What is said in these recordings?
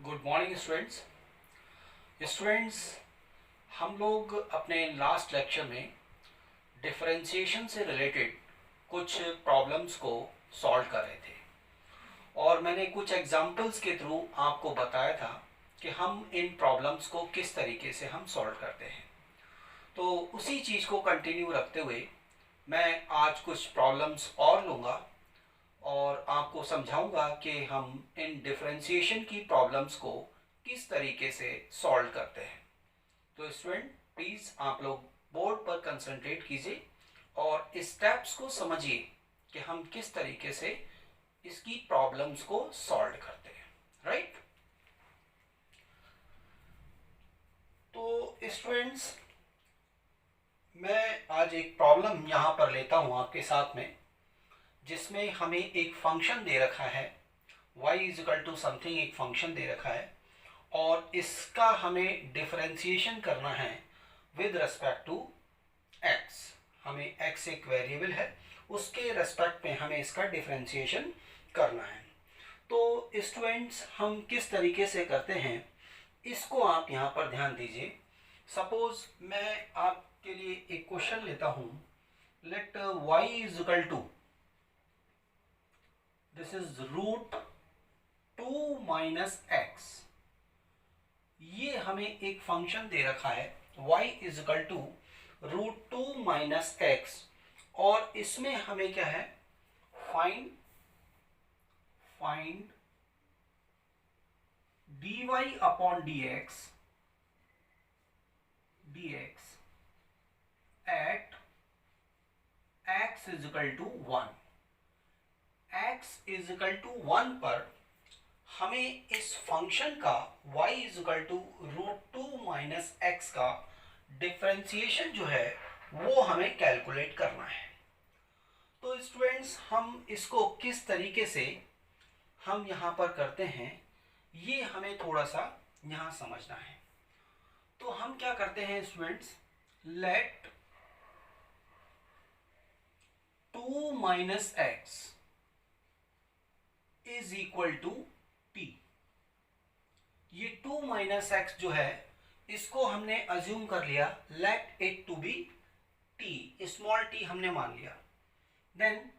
Good morning students. हम लोग अपने लास्ट लेक्चर में डिफरेंशिएशन से रिलेटेड कुछ प्रॉब्लम्स को सॉल्व कर रहे थे और मैंने कुछ एग्जांपल्स के थ्रू आपको बताया था कि हम इन प्रॉब्लम्स को किस तरीके से हम सॉल्व करते हैं। तो उसी चीज़ को कंटिन्यू रखते हुए मैं आज कुछ प्रॉब्लम्स और लूँगा और आपको समझाऊंगा कि हम इन डिफरेंशिएशन की प्रॉब्लम्स को किस तरीके से सॉल्व करते हैं। तो स्टूडेंट प्लीज़ आप लोग बोर्ड पर कंसंट्रेट कीजिए और स्टेप्स को समझिए कि हम किस तरीके से इसकी प्रॉब्लम्स को सॉल्व करते हैं। राइट। तो स्टूडेंट्स, मैं आज एक प्रॉब्लम यहाँ पर लेता हूँ आपके साथ में, जिसमें हमें एक फंक्शन दे रखा है y इजिकल टू समथिंग, एक फंक्शन दे रखा है और इसका हमें डिफरेंशिएशन करना है विद रेस्पेक्ट टू x। हमें x एक वेरिएबल है, उसके रेस्पेक्ट में हमें इसका डिफरेंशिएशन करना है। तो स्टूडेंट्स, हम किस तरीके से करते हैं इसको आप यहाँ पर ध्यान दीजिए। सपोज मैं आपके लिए एक क्वेश्चन लेता हूँ, let y is equal to, this is root 2 minus X. ये हमें एक फंक्शन दे रखा है y is equal to root 2 minus X और इसमें हमें क्या है, find dy upon dx at x is equal to 1। x is equal to 1 पर हमें इस फंक्शन का y is equal to root 2 minus X का डिफरेंशिएशन जो है वो हमें कैलकुलेट करना है। तो स्टूडेंट्स, हम इसको किस तरीके से हम यहाँ पर करते हैं ये हमें थोड़ा सा यहाँ समझना है। तो हम क्या करते हैं students, let 2 minus X is equal to T. ये 2 माइनस एक्स जो है इसको हमने अज्यूम कर लिया, let it to be T, small T हमने मान लिया। देन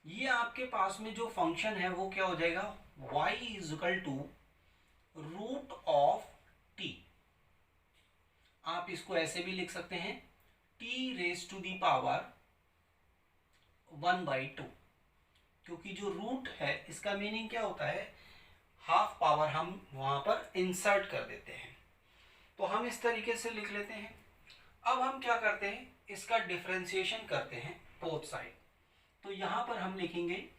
ये आपके पास में जो फंक्शन है वो क्या हो जाएगा, y is equal to root of T. आप इसको ऐसे भी लिख सकते हैं, t raise to the power 1/2, क्योंकि जो रूट है इसका मीनिंग क्या होता है, हाफ पावर हम वहां पर इंसर्ट कर देते हैं। तो हम इस तरीके से लिख लेते हैं। अब हम क्या करते हैं, इसका डिफरेंशिएशन करते हैं बोथ साइड। तो यहां पर हम लिखेंगे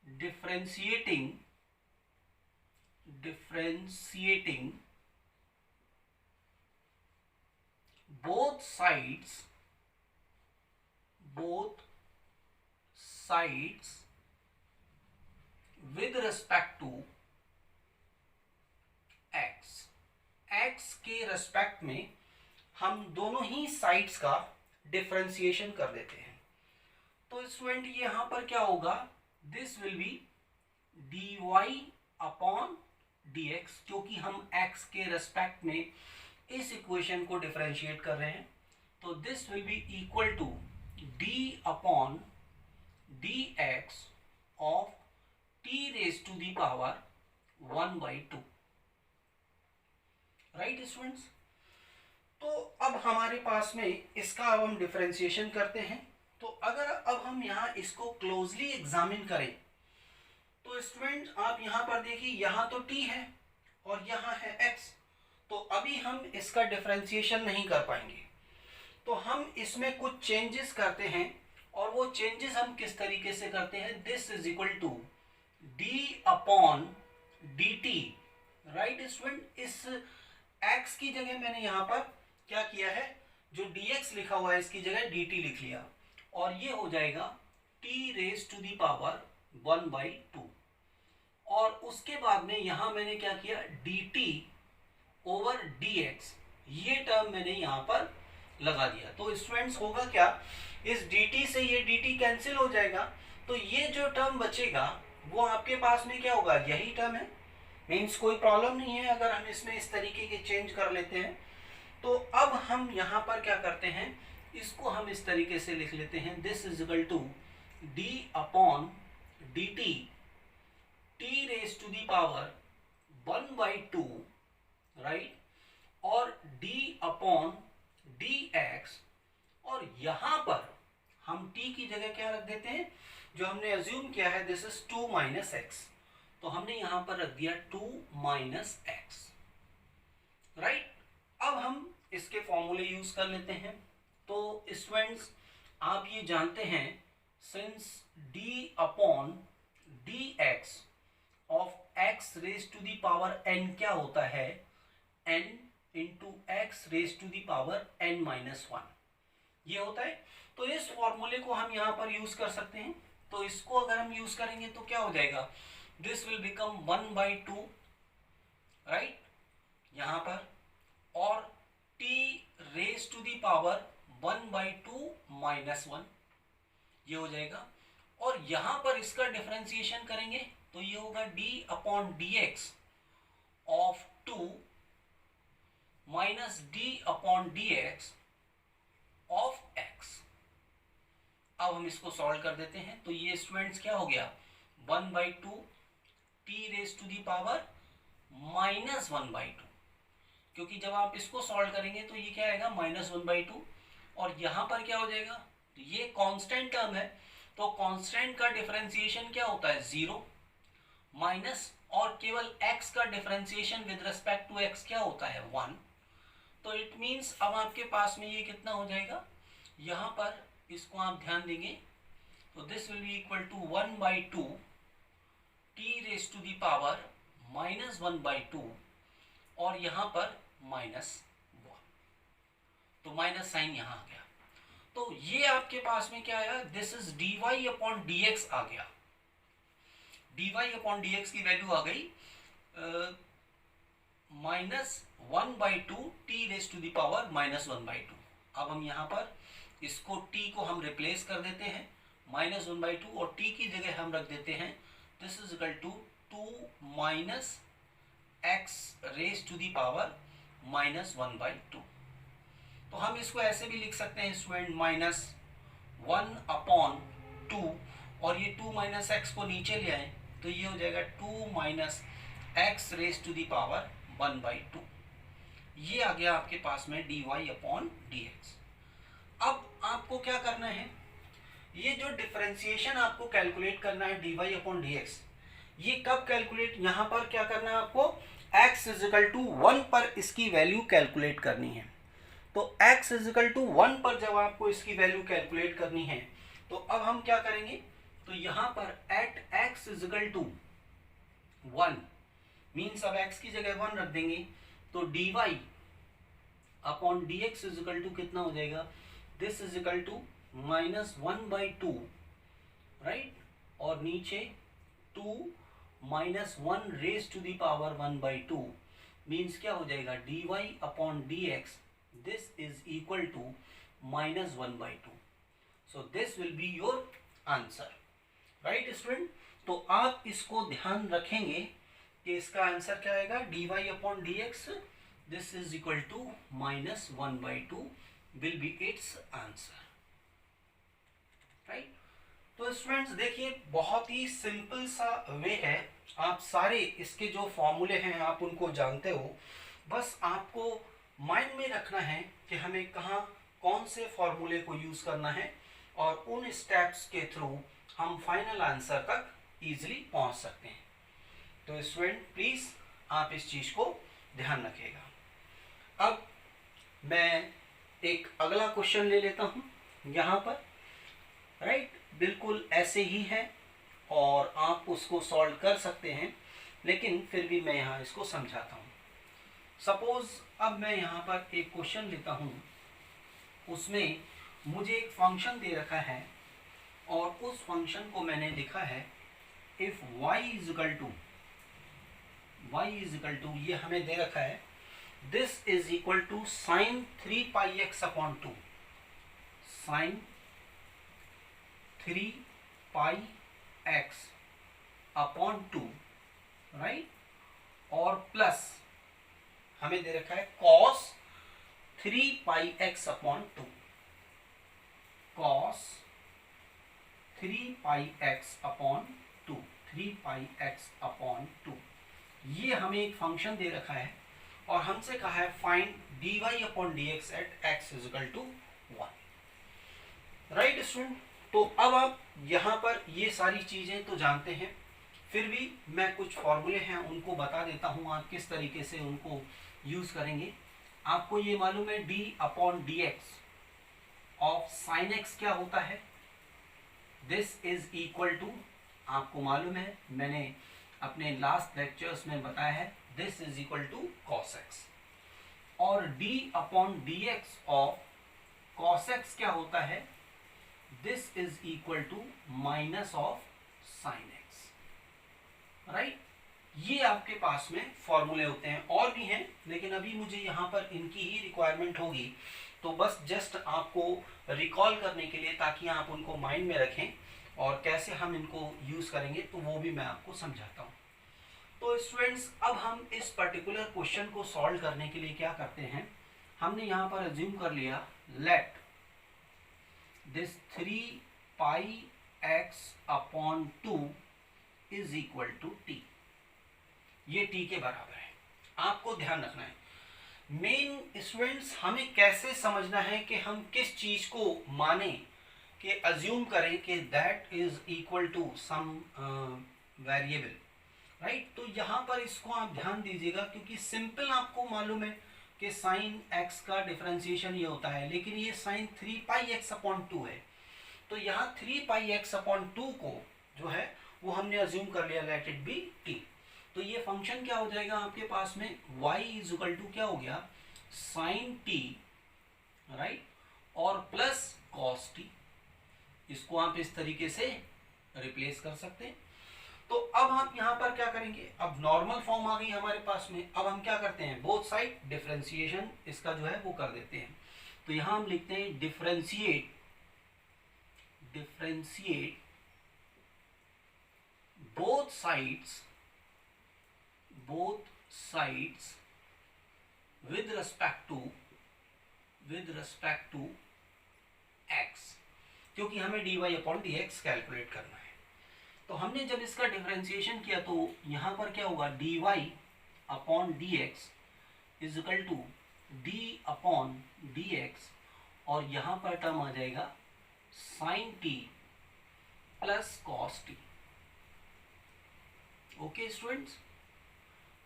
differentiating both sides with respect to x के रेस्पेक्ट में हम दोनों ही साइड्स का डिफरेंशिएशन कर देते हैं। तो स्टूडेंट यहां पर क्या होगा, this will B dy upon dx, क्योंकि हम x के रेस्पेक्ट में इस इक्वेशन को डिफरेंशिएट कर रहे हैं। तो this will be equal to d upon dx of t raise to the power 1/2। Right students. तो अब हमारे पास में इसका अब हम डिफरेंशिएशन करते हैं। तो अगर अब हम यहाँ इसको क्लोजली एग्जामिन करें तो स्टूडेंट आप यहाँ पर देखिए, यहाँ तो t है और यहाँ है x, तो अभी हम इसका डिफरेंशिएशन नहीं कर पाएंगे। तो हम इसमें कुछ चेंजेस करते हैं और वो चेंजेस हम किस तरीके से करते हैं, this is equal to d upon dt। Right student, इस x की जगह मैंने यहाँ पर क्या किया है, जो dx लिखा हुआ है इसकी जगह dt लिख लिया और ये हो जाएगा t raise to the power 1/2। और उसके बाद में यहाँ मैंने क्या किया, dt ओवर dx, ये टर्म मैंने यहाँ पर लगा दिया। तो स्टूडेंट्स होगा क्या, इस dt से ये dt कैंसिल हो जाएगा, तो ये जो टर्म बचेगा वो आपके पास में क्या होगा, यही टर्म है। मीन्स कोई प्रॉब्लम नहीं है अगर हम इसमें इस तरीके के चेंज कर लेते हैं। तो अब हम यहाँ पर क्या करते हैं, इसको हम इस तरीके से लिख लेते हैं, this is equal to d upon d t t raise to the power 1/2, right, और d अपॉन dx, और यहां पर हम t की जगह क्या रख देते हैं, जो हमने अज्यूम किया है दिस इज 2 माइनस एक्स, तो हमने यहां पर रख दिया 2 माइनस एक्स, राइट। अब हम इसके फॉर्मूले यूज कर लेते हैं। तो स्टूडेंट्स आप ये जानते हैं, since d upon dx of x raise to the power n क्या होता है, n into x raise to the power n minus 1, ये होता है। तो इस फॉर्मूले को हम यहाँ पर यूज कर सकते हैं। तो इसको अगर हम यूज करेंगे तो क्या हो जाएगा, दिस विल बिकम 1/2, राइट, यहाँ पर, और t raise to the power 1/2 minus 1, ये हो जाएगा। और यहाँ पर इसका डिफरेंशिएशन करेंगे तो ये होगा d upon dx of 2 minus d upon dx of x। अब हम इसको सॉल्व कर देते हैं। तो ये स्टूडेंट्स क्या हो गया, 1/2 t raise to the power minus 1/2, क्योंकि जब आप इसको सॉल्व करेंगे तो ये क्या आएगा, माइनस 1/2, और यहाँ पर क्या हो जाएगा, तो ये कांस्टेंट टर्म है, तो कांस्टेंट का डिफरेंशिएशन क्या होता है, 0 माइनस, और केवल x का differentiation with respect to x क्या होता है, 1। तो इट मीन्स अब आपके पास में ये कितना हो जाएगा, यहाँ पर इसको आप ध्यान देंगे तो this will be equal to 1/2 t raise to the power minus 1/2, और यहाँ पर माइनस 1, तो माइनस साइन यहाँ आ गया। तो ये आपके पास में क्या आया, this is dy upon dx आ गया, dy अपॉन dx की वैल्यू आ गई minus 1/2 t raise to the power minus 1/2। अब हम यहाँ पर इसको t को हम रिप्लेस कर देते हैं माइनस 1/2, और t की जगह हम रख देते हैं this is equal to 2 minus x raise to the power minus 1/2। तो हम इसको ऐसे भी लिख सकते हैं स्टूडेंट, माइनस 1 अपॉन 2, और ये 2 माइनस एक्स को नीचे ले आए तो ये हो जाएगा 2 minus x raise to the power 1/2। ये आ गया आपके पास में dy अपॉन dx। अब आपको क्या करना है, ये जो डिफरेंशिएशन आपको कैलकुलेट करना है dy अपॉन dx, ये कब कैलकुलेट, यहाँ पर क्या करना है आपको, x इज इक्वल टू 1 पर इसकी वैल्यू कैलकुलेट करनी है। तो x इज इक्वल टू 1 पर जब आपको इसकी वैल्यू कैलकुलेट करनी है तो अब हम क्या करेंगे, तो यहाँ पर at x is equal to 1 means अब x की जगह 1 रख देंगे, तो dy upon dx is equal to कितना हो जाएगा, this is equal to minus 1/2, right, और नीचे 2 minus 1 raise to the power 1/2 means क्या हो जाएगा, dy upon dx this is equal to minus 1/2. So this will be your answer, right student? तो आप इसको ध्यान रखेंगे कि इसका आंसर क्या आएगा, dy upon dx this is equal to minus 1/2 will be its answer, right? तो स्टूडेंट्स देखिए बहुत ही सिंपल सा वे है, आप सारे इसके जो फॉर्मूले हैं आप उनको जानते हो, बस आपको माइंड में रखना है कि हमें कहाँ कौन से फॉर्मूले को यूज करना है, और उन स्टेप्स के थ्रू हम फाइनल आंसर तक इजीली पहुंच सकते हैं। तो स्टूडेंट प्लीज आप इस चीज को ध्यान रखिएगा। अब मैं एक अगला क्वेश्चन ले लेता हूं यहाँ पर, राइट, बिल्कुल ऐसे ही है और आप उसको सॉल्व कर सकते हैं, लेकिन फिर भी मैं यहाँ इसको समझाता हूँ। सपोज अब मैं यहाँ पर एक क्वेश्चन लेता हूँ, उसमें मुझे एक फंक्शन दे रखा है और उस फंक्शन को मैंने लिखा है if y is equal to ये हमें दे रखा है this is equal to sine 3 pi x upon 2, sine 3 pi x upon 2, right, plus हमें दे रखा है cos 3 pi x upon 2, cos 3 pi x upon 2, 3 pi x upon 2, ये हमें एक फंक्शन दे रखा है और हमसे कहा है find dy upon dx at x is equal to 1। Right student, तो अब आप यहाँ पर ये सारी चीजें तो जानते हैं, फिर भी मैं कुछ फॉर्मूले हैं उनको बता देता हूँ आप किस तरीके से उनको यूज करेंगे। आपको ये मालूम है d upon dx of sine x क्या होता है, दिस इज इक्वल टू, आपको मालूम है मैंने अपने लास्ट लेक्चर्स में बताया है, this is equal to cos x, और d upon dx of cos x क्या होता है, this is equal to minus of sine x। Right, ये आपके पास में फॉर्मूले होते हैं, और भी हैं लेकिन अभी मुझे यहाँ पर इनकी ही रिक्वायरमेंट होगी, तो बस जस्ट आपको रिकॉल करने के लिए, ताकि आप उनको माइंड में रखें और कैसे हम इनको यूज करेंगे तो वो भी मैं आपको समझाता हूँ। तो स्टूडेंट्स, अब हम इस पर्टिकुलर क्वेश्चन को सॉल्व करने के लिए क्या करते हैं, हमने यहाँ पर अज्यूम कर लिया let this 3 pi x upon 2 is equal to T, ये टी के बराबर है। आपको ध्यान रखना है मेन स्टूडेंट्स, हमें कैसे समझना है कि हम किस चीज को माने, कि अज्यूम करें कि that is equal to some variable. Right, तो यहाँ पर इसको आप ध्यान दीजिएगा, क्योंकि सिंपल आपको मालूम है कि साइन एक्स का डिफरेंशिएशन ये होता है, लेकिन ये साइन 3 पाई एक्स अपॉन 2 है, तो यहाँ 3 पाई एक्स अपॉन 2 को जो है वो हमने अज्यूम कर लिया लेट इट बी टी। तो ये फंक्शन क्या हो जाएगा आपके पास में, y इज इक्वल टू क्या हो गया, साइन टी, राइट, और प्लस कॉस टी। इसको आप इस तरीके से रिप्लेस कर सकते हैं। तो अब आप यहाँ पर क्या करेंगे, अब नॉर्मल फॉर्म आ गई हमारे पास में, अब हम क्या करते हैं, बोथ साइड डिफरेंशिएशन इसका जो है वो कर देते हैं। तो यहाँ हम लिखते हैं differentiate both sides with respect to x, क्योंकि हमें dy अपॉन dx कैलकुलेट करना है। तो हमने जब इसका डिफरेंशिएशन किया तो यहाँ पर क्या होगा, dy upon dx is equal to d upon dx, और यहाँ पर टर्म आ जाएगा sin t plus cos t। Okay students,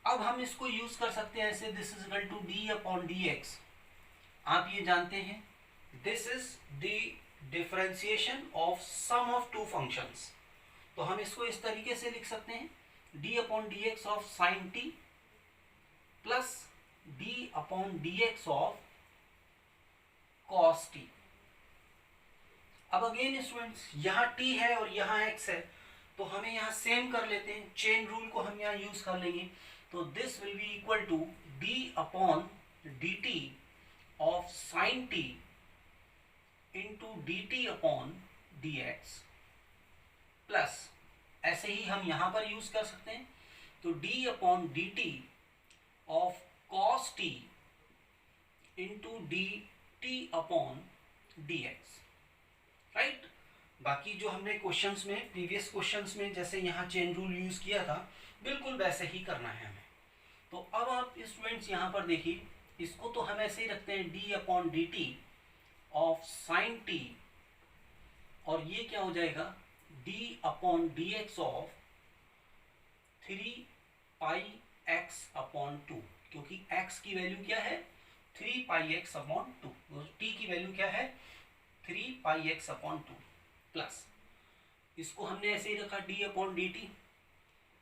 अब हम इसको यूज कर सकते हैं ऐसे, this is equal to d upon dx। आप ये जानते हैं this is the differentiation of sum of two functions, तो हम इसको इस तरीके से लिख सकते हैं d upon dx of sine t plus d upon dx of cos t। अब अगेन स्टूडेंट्स, यहाँ t है और यहाँ x है, तो हमें यहाँ सेम कर लेते हैं, चेन रूल को हम यहाँ यूज कर लेंगे। तो this will be equal to d upon dt of sine t into dt upon dx plus, ऐसे ही हम यहाँ पर यूज कर सकते हैं, तो d upon dt of cos t into dt upon dx। Right, बाकी जो हमने क्वेश्चंस में, प्रीवियस क्वेश्चंस में जैसे यहाँ चेन रूल यूज किया था, बिल्कुल वैसे ही करना है हमें। तो अब आप स्टूडेंट्स यहाँ पर देखिए, इसको तो हम ऐसे ही रखते हैं d upon d T of sine t, और ये क्या हो जाएगा d upon D X of 3 pi x upon 2, क्योंकि x की वैल्यू क्या है 3 पाई एक्स अपॉन 2, t की वैल्यू क्या है 3 पाई एक्स अपॉन 2, प्लस इसको हमने ऐसे ही रखा d upon d T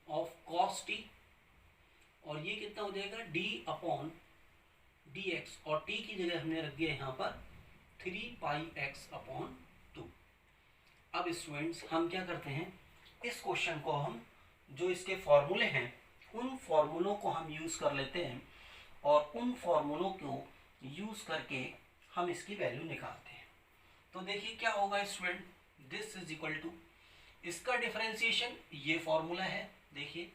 of cos T, और ये कितना हो जाएगा d अपॉन डी एक्स, और t की जगह हमने रख दिया यहाँ पर 3 पाई एक्स अपॉन 2। अब स्टूडेंट्स हम क्या करते हैं, इस क्वेश्चन को हम, जो इसके फॉर्मूले हैं उन फॉर्मूलों को हम यूज कर लेते हैं, और उन फॉर्मूलों को यूज करके हम इसकी वैल्यू निकालते हैं। तो देखिए क्या होगा student, this is equal to, इसका डिफरेंशिएशन ये फॉर्मूला है, देखिए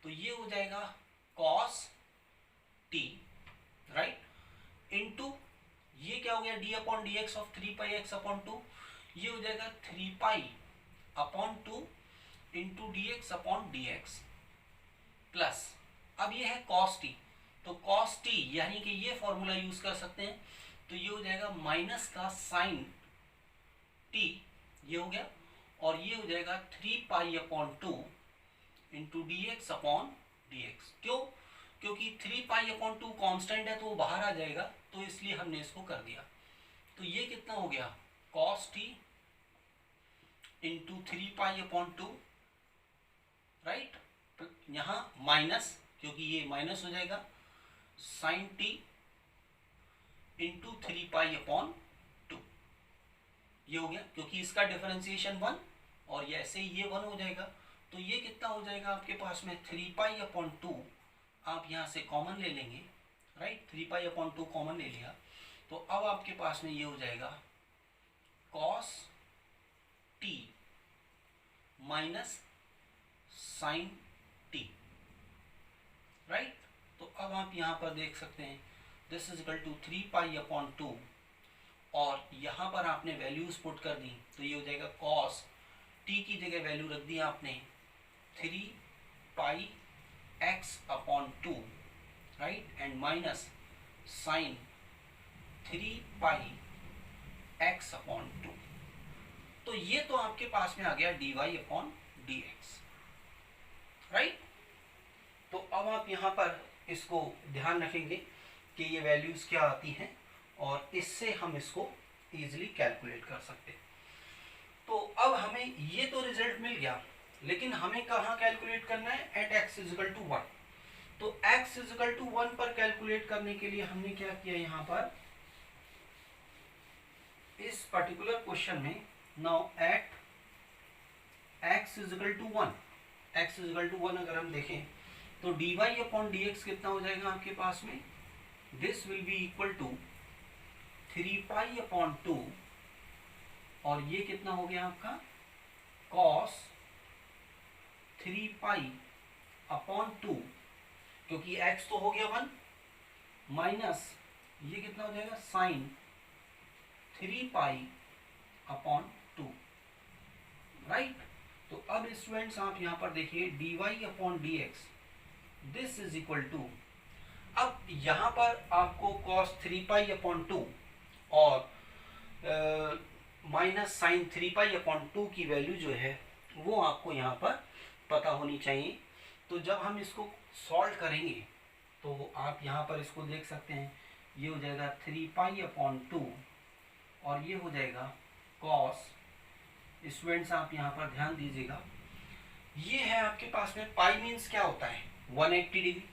तो ये हो जाएगा cos टी, राइट, इनटू ये क्या हो गया D upon D X of 3πx upon 2, ये हो जाएगा 3π/2 into D X upon D X plus, अब ये है cos t, तो cos t यानी कि ये फॉर्मूला यूज कर सकते हैं, तो ये हो जाएगा माइनस का साइन t, ये हो गया, और ये हो जाएगा 3π/2 into D X upon D X. क्यों? क्योंकि 3π/2 कांस्टेंट है तो वो बाहर आ जाएगा, तो इसलिए हमने इसको कर दिया। तो ये कितना हो गया cos t इंटू 3π/2, राइट, यहाँ माइनस, क्योंकि ये माइनस हो जाएगा, साइन t इंटू 3π/2, ये हो गया, क्योंकि इसका डिफरेंशिएशन 1 और ये ऐसे ही ये 1 हो जाएगा, तो ये कितना हो जाएगा आपके पास में 3π/2, आप यहाँ से कॉमन ले लेंगे, राइट, 3π/2 कॉमन ले लिया, तो अब आपके पास में ये हो जाएगा cos t minus sine t, right. तो अब आप यहाँ पर देख सकते हैं दिस इज इक्वल टू 3π/2, और यहाँ पर आपने वैल्यूज पुट कर दी, तो ये हो जाएगा cos t की जगह वैल्यू रख दी आपने 3πx/2, right, and minus sign 3πx/2, तो ये तो आपके पास में आ गया dy/dx, राइट। तो अब आप यहाँ पर इसको ध्यान रखेंगे कि ये वैल्यूज क्या आती हैं, और इससे हम इसको इजीली कैलकुलेट कर सकते हैं। तो अब हमें ये तो रिजल्ट मिल गया, लेकिन हमें कहाँ कैलकुलेट करना है, एट x = 1। तो x = 1 पर कैलकुलेट करने के लिए हमने क्या किया, यहाँ पर इस पर्टिकुलर क्वेश्चन में, नाउ एट x = 1, x = 1 अगर हम देखें तो dy/dx कितना हो जाएगा आपके पास में, this will be equal to 3π/2, और ये कितना हो गया आपका cos 3π/2, क्योंकि x तो हो गया 1, माइनस ये कितना हो जाएगा साइन 3π/2, राइट। तो अब स्टूडेंट्स आप यहाँ पर देखिए dy/dx this is equal to, अब यहाँ पर आपको cos 3π/2 और माइनस साइन 3π/2 की वैल्यू जो है वो आपको यहाँ पर पता होनी चाहिए। तो जब हम इसको सॉल्व करेंगे तो आप यहाँ पर इसको देख सकते हैं, ये हो जाएगा 3π/2 और ये हो जाएगा cos, स्टूडेंट्स आप यहाँ पर ध्यान दीजिएगा, ये है आपके पास में पाई मीन्स क्या होता है 180 डिग्री।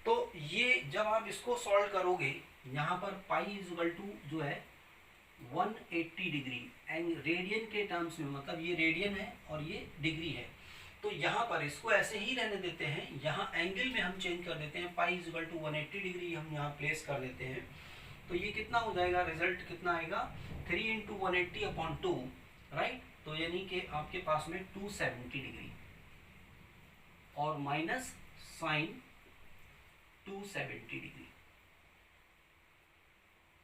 तो ये जब आप इसको सॉल्व करोगे यहाँ पर पाई इक्वल टू जो है 180 डिग्री, एंड रेडियन के टर्म्स में, मतलब ये रेडियन है और ये डिग्री है, तो यहाँ पर इसको ऐसे ही रहने देते हैं, यहाँ एंगल में हम चेंज कर देते हैं, पाई इक्वल टू 180 डिग्री हम यहाँ प्लेस कर देते हैं। तो ये कितना हो जाएगा, रिजल्ट कितना आएगा 3 × 180/2, राइट। तो यानी कि आपके पास में 270 डिग्री और minus sine 270 degree,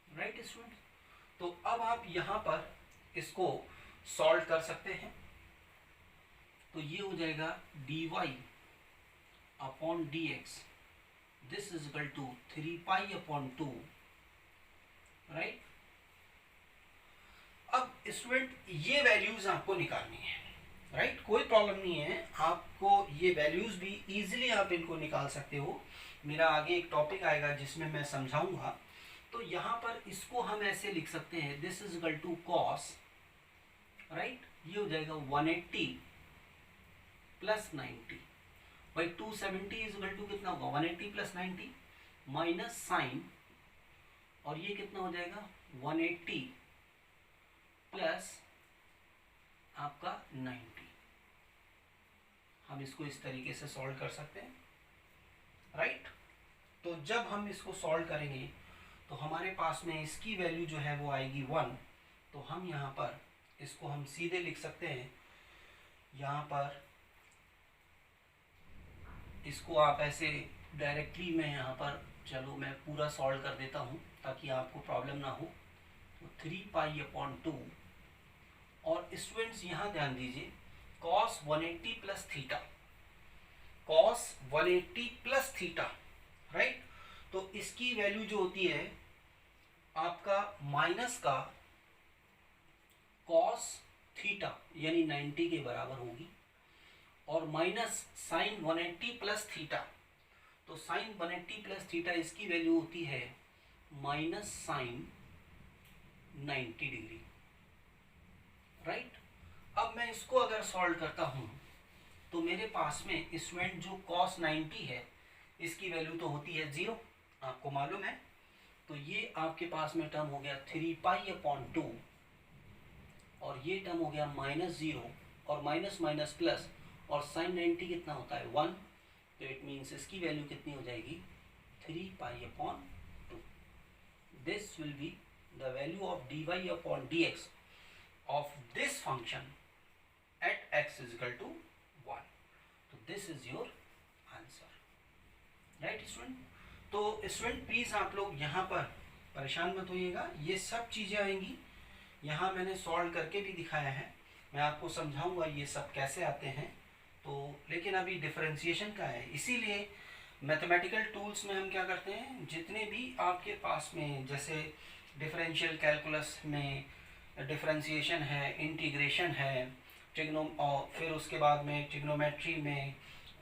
right student. तो अब आप यहाँ पर इसको सॉल्व कर सकते हैं, तो ये हो जाएगा dy/dx this is equal to 3π/2, right. अब स्टूडेंट ये वैल्यूज आपको निकालनी है, राइट, कोई प्रॉब्लम नहीं है, आपको ये वैल्यूज भी इजीली आप इनको निकाल सकते हो। मेरा आगे एक टॉपिक आएगा जिसमें मैं समझाऊंगा। तो यहाँ पर इसको हम ऐसे लिख सकते हैं, this is equal to cos, right, ये हो जाएगा 180 प्लस 90 भाई 270 इज इक्वल टू कितना होगा 180 प्लस 90 माइनस साइन, और ये कितना हो जाएगा 180 प्लस आपका 90। हम इसको इस तरीके से सॉल्व कर सकते हैं, राइट। तो जब हम इसको सॉल्व करेंगे तो हमारे पास में इसकी वैल्यू जो है वो आएगी 1। तो हम यहाँ पर इसको हम सीधे लिख सकते हैं, यहाँ पर इसको आप ऐसे डायरेक्टली मैं यहाँ पर, चलो मैं पूरा सॉल्व कर देता हूँ ताकि आपको प्रॉब्लम ना हो। तो 3π/2, और स्टूडेंट्स यहाँ ध्यान दीजिए cos 180 plus theta, cos 180 plus theta, right. तो इसकी वैल्यू जो होती है आपका माइनस का cos थीटा यानी 90 के बराबर होगी, और माइनस साइन 180 प्लस थीटा, तो साइन 180 प्लस थीटा इसकी वैल्यू होती है माइनस साइन 90 डिग्री, राइट। अब मैं इसको अगर सॉल्व करता हूँ तो मेरे पास में स्टूडेंट जो cos 90 है इसकी वैल्यू तो होती है 0, आपको मालूम है। तो ये आपके पास में टर्म हो गया 3π/2, और ये टर्म हो गया -0, और माइनस माइनस प्लस, और साइन 90 कितना होता है 1, तो इट मीन्स इसकी वैल्यू कितनी हो जाएगी 3π/2। This will be the value of dy/dx of this function at x is equal to 1. तो this is your answer, right student। तो स्टूडेंट प्लीज़ आप लोग यहाँ पर परेशान मत होइएगा, ये सब चीज़ें आएंगी, यहाँ मैंने सॉल्व करके भी दिखाया है, मैं आपको समझाऊंगा ये सब कैसे आते हैं। तो लेकिन अभी डिफरेंशिएशन का है, इसीलिए मैथमेटिकल टूल्स में हम क्या करते हैं, जितने भी आपके पास में जैसे डिफरेंशियल कैलकुलस में डिफरेंशिएशन है, इंटीग्रेशन है, और फिर उसके बाद में ट्रिग्नोमेट्री में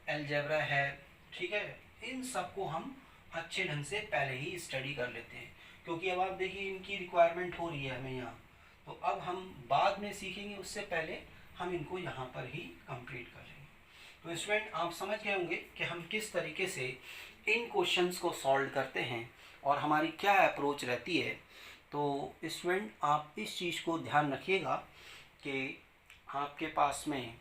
अलजेब्रा है, ठीक है, इन सब को हम अच्छे ढंग से पहले ही स्टडी कर लेते हैं, क्योंकि अब आप देखिए इनकी रिक्वायरमेंट हो रही है हमें यहाँ, तो अब हम बाद में सीखेंगे, उससे पहले हम इनको यहाँ पर ही कंप्लीट कर लेंगे। तो स्टूडेंट आप समझ गए होंगे कि हम किस तरीके से इन क्वेश्चंस को सॉल्व करते हैं और हमारी क्या अप्रोच रहती है। तो स्टूडेंट आप इस चीज़ को ध्यान रखिएगा कि आपके पास में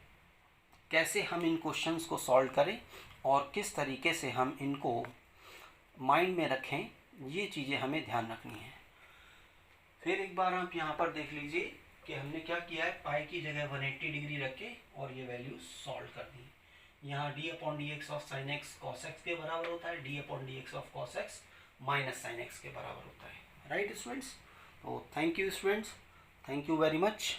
कैसे हम इन क्वेश्चंस को सॉल्व करें और किस तरीके से हम इनको माइंड में रखें, ये चीज़ें हमें ध्यान रखनी है। फिर एक बार आप यहाँ पर देख लीजिए कि हमने क्या किया है, पाई की जगह 180 डिग्री रखे और ये वैल्यू सॉल्व कर दी। यहाँ d/dx of sine x cos x के बराबर होता है, d/dx of cos x minus sine x के बराबर होता है, राइट स्टूडेंट्स। तो thank you students, thank you very much.